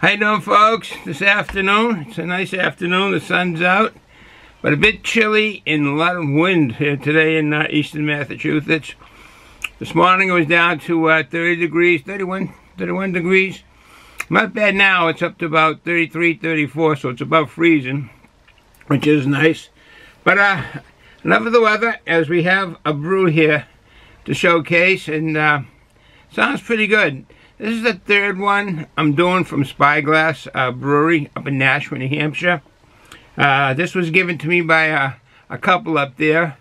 How you doing, folks? This afternoon, it's a nice afternoon, the sun's out, but a bit chilly and a lot of wind here today in eastern Massachusetts. This morning it was down to 30 degrees, 31 degrees. Not bad now, it's up to about 33, 34, so it's above freezing, which is nice. But enough of the weather, as we have a brew here to showcase, and sounds pretty good. This is the third one I'm doing from Spyglass Brewery up in Nashua, New Hampshire. This was given to me by a couple up there,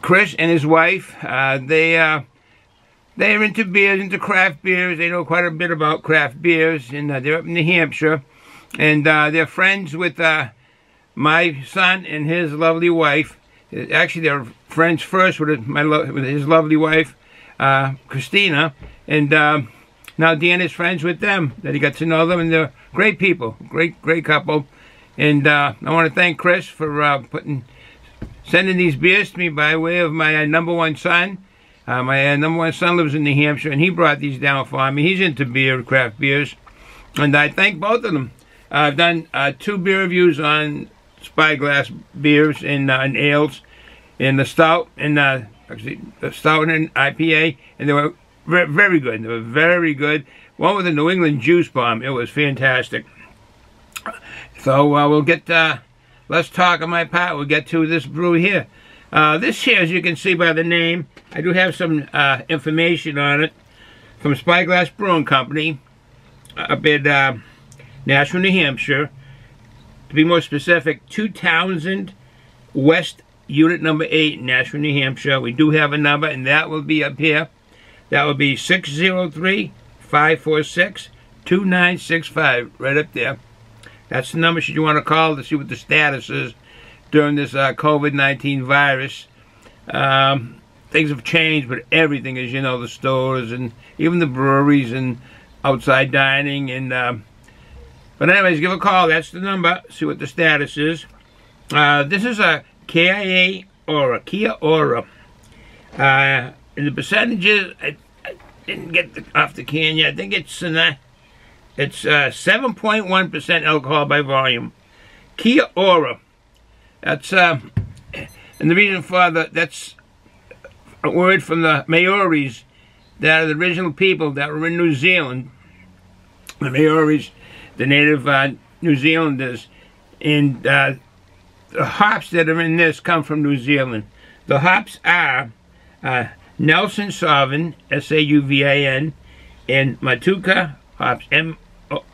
Chris and his wife. They're into beers, into craft beers. They know quite a bit about craft beers, and they're up in New Hampshire. And they're friends with my son and his lovely wife. Actually, they're friends first with his lovely wife, Christina, and now Dan is friends with them, that he got to know them, and they're great people, great couple. And I want to thank Chris for sending these beers to me by way of my number one son. My number one son lives in New Hampshire, and he brought these down for me. He's into beer, craft beers, and I thank both of them. I've done 2 beer reviews on Spyglass beers and ales, and the stout and actually the stout and IPA, and they were very good. They were very good. One with the New England Juice Bomb. It was fantastic. So we'll get less talk on my part. We'll get to this brew here. This here, as you can see by the name, I do have some information on it from Spyglass Brewing Company up in Nashua, New Hampshire. To be more specific, 2 Townsend West, Unit number 8, Nashua, New Hampshire. We do have a number, and that will be up here. That will be 603-546-2965, right up there. That's the number should you want to call to see what the status is during this COVID-19 virus. Things have changed, but everything, as you know, the stores and even the breweries and outside dining. And but anyways, give a call. That's the number. See what the status is. This is a KIA Aura, Kia Aura. And the percentages, I didn't get off the can yet. I think it's 7.1% alcohol by volume. Kia Aura. That's and the reason for that's a word from the Maoris, that are the original people that were in New Zealand. The Maoris, the native New Zealanders, and the hops that are in this come from New Zealand. The hops are Nelson Sauvin, S-A-U-V-I-N, and Matuka hops,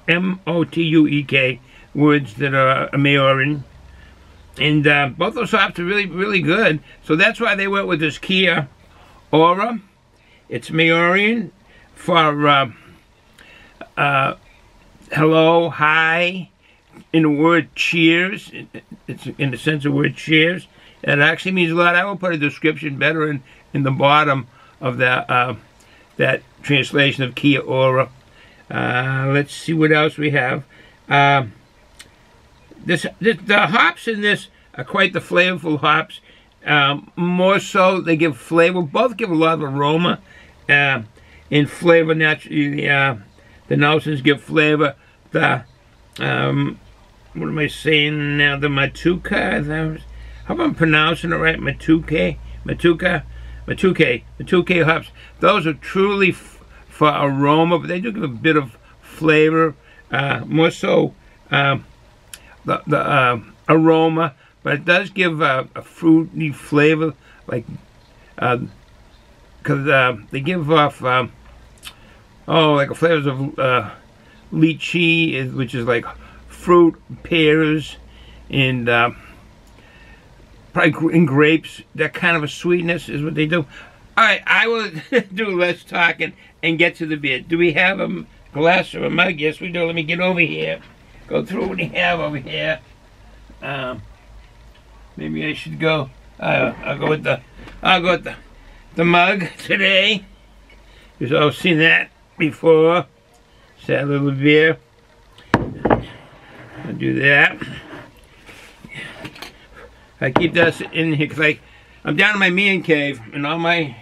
M-O-T-U-E-K, words that are Maorin. And both those hops are really good. So that's why they went with this Kia Aura. It's Maorin for hello, hi, in the word cheers. It's in the sense of word cheers. It actually means a lot. I will put a description better in the bottom of that translation of Kia Aura. Let's see what else we have. The hops in this are quite the flavorful hops. More so, they give flavor. Both give a lot of aroma and flavor. Naturally, the Nelsons give flavor. The what am I saying now? The Matuka. How about I'm pronouncing it right? Matuka hops. Those are truly for aroma, but they do give a bit of flavor. More so the aroma, but it does give a fruity flavor, like because they give off like a flavors of lychee, which is like fruit, pears, and probably in grapes. That kind of a sweetness is what they do. All right, I will do less talking and get to the beer. Do we have a glass or a mug? Yes, we do. Let me get over here. Go through what we have over here. Maybe I should go. I'll go with the mug today. You've all seen that before. Just that little beer. I'll do that. I keep this in here because I'm down in my man cave, and all my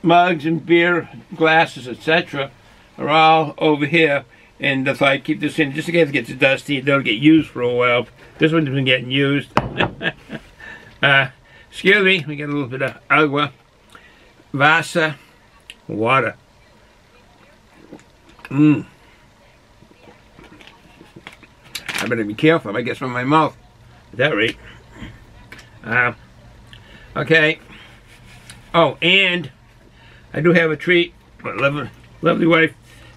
mugs and beer glasses, etc., are all over here. And if I keep this in, just in case it gets dusty, they'll get used for a while. This one's been getting used. Excuse me, we got a little bit of agua. Vasa water. I better be careful if I get some in my mouth. At that rate. Okay. Oh, and I do have a treat. My lovely wife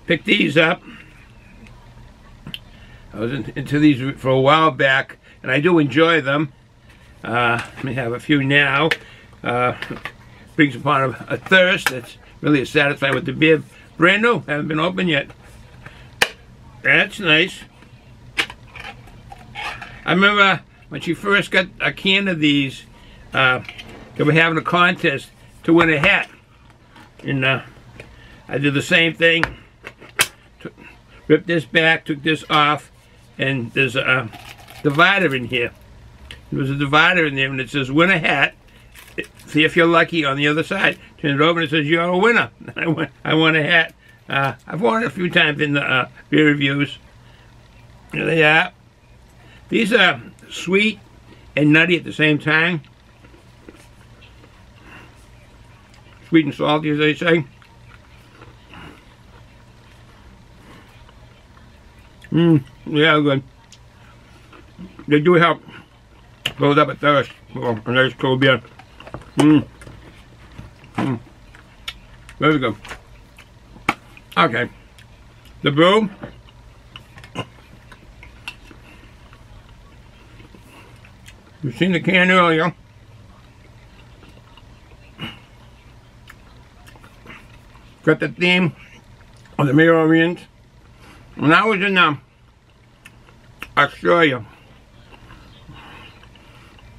picked these up. I was into these for a while back, and I do enjoy them. Let me have a few now. Brings upon a thirst that's really satisfied with the beer. Brand new, haven't been opened yet. That's nice. I remember when she first got a can of these, they were having a contest to win a hat. And I did the same thing. Ripped this back, took this off, and there's a divider in here. There was a divider in there, and it says win a hat. See if you're lucky on the other side. Turn it over and it says you're a winner. I won a hat. I've worn it a few times in the beer reviews. There they are. These are sweet and nutty at the same time. Sweet and salty, as they say. Yeah, good. They do help build up a thirst for a nice cold beer. Very good. Okay. The brew. You've seen the can earlier. Got the theme of the Maroons. When I was in Australia,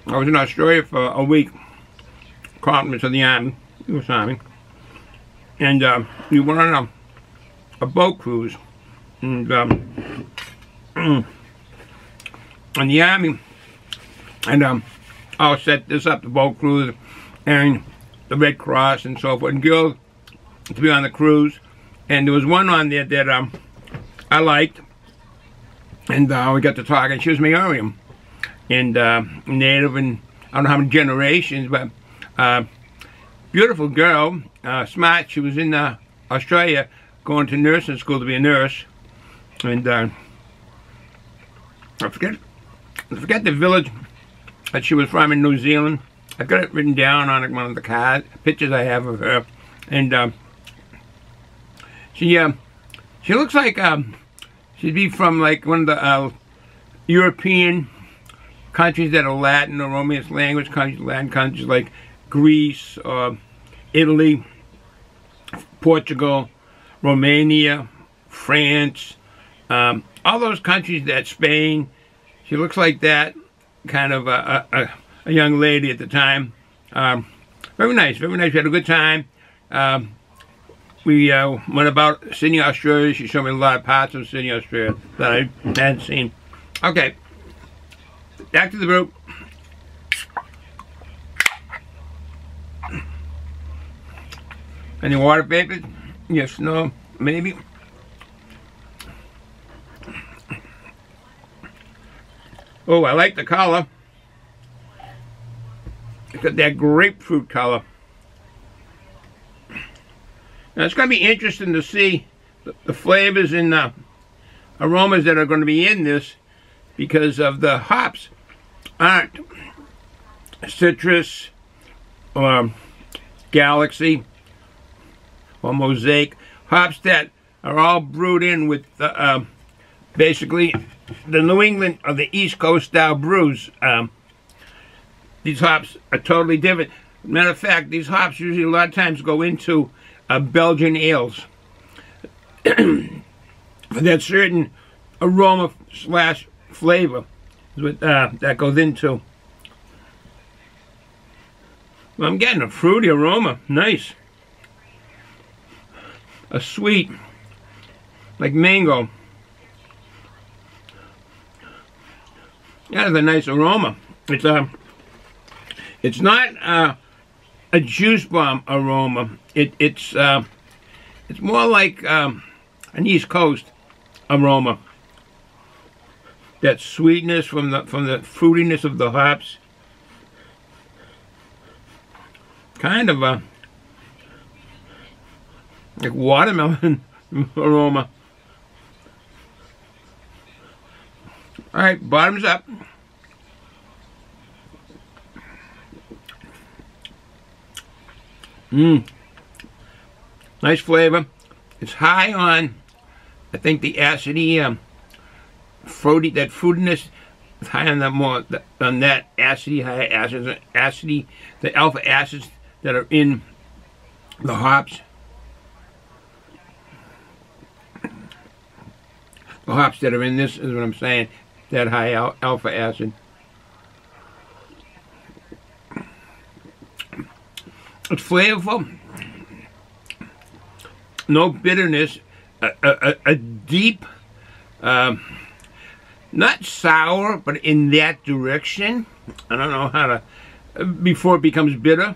I was in Australia for a week. Compliments of the Army, U.S. Army, and we went on a boat cruise, and the Army, and I'll set this up, the boat cruise, and the Red Cross and so forth, and girls to be on the cruise, and there was one on there that I liked, and we got to talking. She was Maori, and Native, and I don't know how many generations, but beautiful girl, smart. She was in Australia going to nursing school to be a nurse, and I forget the village that she was from in New Zealand. I've got it written down on one of the cards, pictures I have of her, and she looks like she'd be from like one of the European countries that are Latin or Romance language countries, Latin countries like Greece, Italy, Portugal, Romania, France, all those countries that Spain. She looks like that kind of a young lady at the time. Very nice, very nice. We had a good time. We went about Sydney, Australia. She showed me a lot of parts of Sydney, Australia that I hadn't seen. Okay, back to the brew. Any water vapors? Yes, no, maybe. Oh, I like the color. It's got that grapefruit color. Now it's going to be interesting to see the flavors and the aromas that are going to be in this, because of the hops aren't citrus or Galaxy or Mosaic. Hops that are all brewed in with basically the New England or the East Coast style brews. These hops are totally different. Matter of fact, these hops usually a lot of times go into Belgian ales. That certain aroma slash flavor is what that goes into. Well, I'm getting a fruity aroma. Nice. A sweet, like mango. That is a nice aroma. It's not a juice bomb aroma. It's more like an East Coast aroma. That sweetness from the fruitiness of the hops. Kind of a like watermelon aroma. All right, bottoms up. Nice flavor. It's high on, I think, the acidity, fruity, that fruitiness. It's high on that acidity, high acidity, the alpha acids that are in the hops. The hops that are in this is what I'm saying. That high alpha acid. It's flavorful. No bitterness. A deep, not sour, but in that direction. I don't know how to, before it becomes bitter.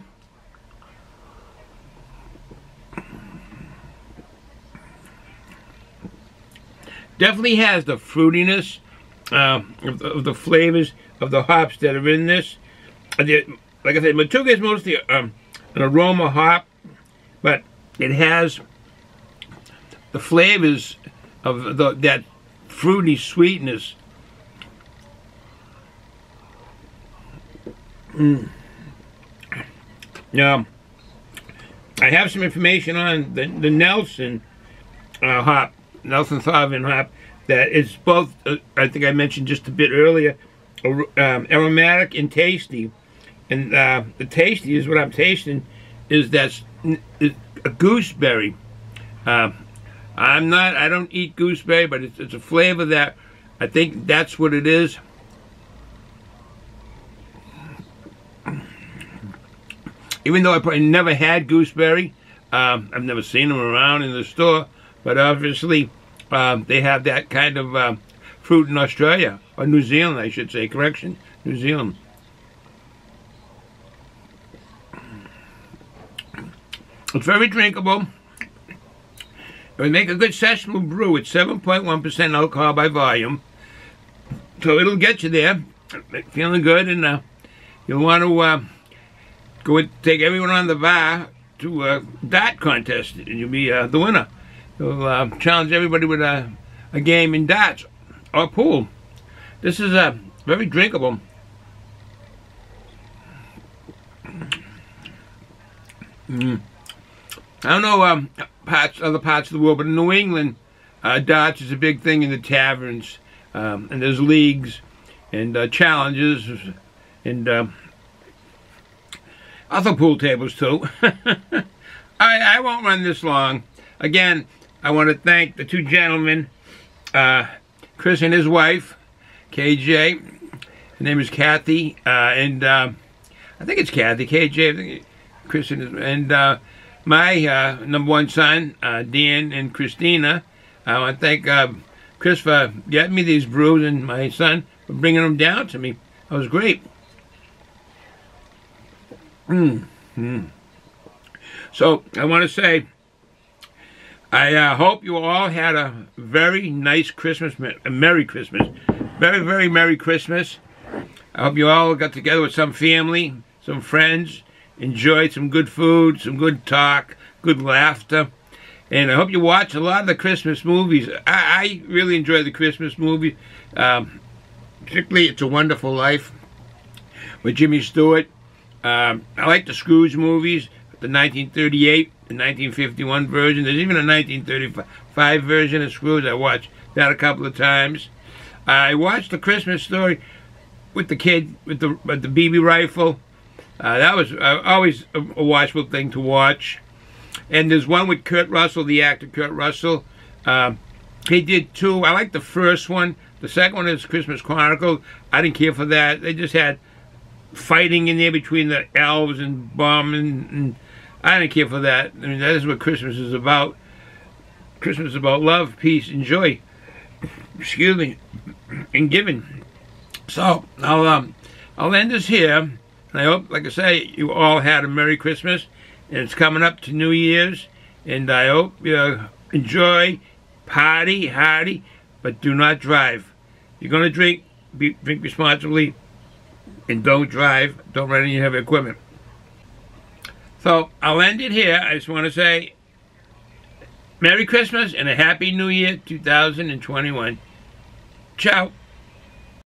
Definitely has the fruitiness of the flavors of the hops that are in this. Like I said, Motueka is mostly an aroma hop, but it has the flavors of that fruity sweetness. Now, I have some information on the Nelson hop, Nelson Sauvin hop, that is both, I think I mentioned just a bit earlier, aromatic and tasty. And the tasty is what I'm tasting is a gooseberry. I don't eat gooseberry, but it's a flavor that I think that's what it is. Even though I probably never had gooseberry, I've never seen them around in the store, but obviously they have that kind of fruit in Australia, or New Zealand, I should say, correction, New Zealand. It's very drinkable. It would make a good sessionable brew. It's 7.1% alcohol by volume, so it'll get you there, feeling good, and you'll want to go and take everyone on the bar to a dart contest, and you'll be the winner. You'll challenge everybody with a game in darts or pool. This is very drinkable. I don't know other parts of the world, but in New England, darts is a big thing in the taverns, and there's leagues and challenges and other pool tables too. I won't run this long. Again, I want to thank the two gentlemen, Chris and his wife, KJ. Her name is Kathy, and I think it's Kathy, KJ. I think Chris and my number one son, Dan and Christina. I want to thank Chris for getting me these brews, and my son for bringing them down to me. That was great. So I want to say, I hope you all had a very nice Christmas, a Merry Christmas, very, very Merry Christmas. I hope you all got together with some family, some friends, enjoyed some good food, some good talk, good laughter, and I hope you watch a lot of the Christmas movies. I really enjoy the Christmas movies, particularly It's a Wonderful Life with Jimmy Stewart. I like the Scrooge movies, the 1938, the 1951 version. There's even a 1935 version of Scrooge. I watched that a couple of times. I watched The Christmas Story with the kid with the BB rifle. That was always a watchable thing to watch. And there's one with Kurt Russell, the actor Kurt Russell. He did two. I like the first one. The second one is Christmas Chronicle. I didn't care for that. They just had fighting in there between the elves and bombing, and I didn't care for that. I mean, that is what Christmas is about. Christmas is about love, peace, and joy. Excuse me, and giving. So I'll end this here, and I hope, like I say, you all had a Merry Christmas, and it's coming up to New Year's, and I hope you enjoy party hardy, but do not drive. If you're going to drink, drink responsibly, and don't drive. Don't run any heavy equipment. So I'll end it here. I just want to say Merry Christmas and a Happy New Year 2021. Ciao.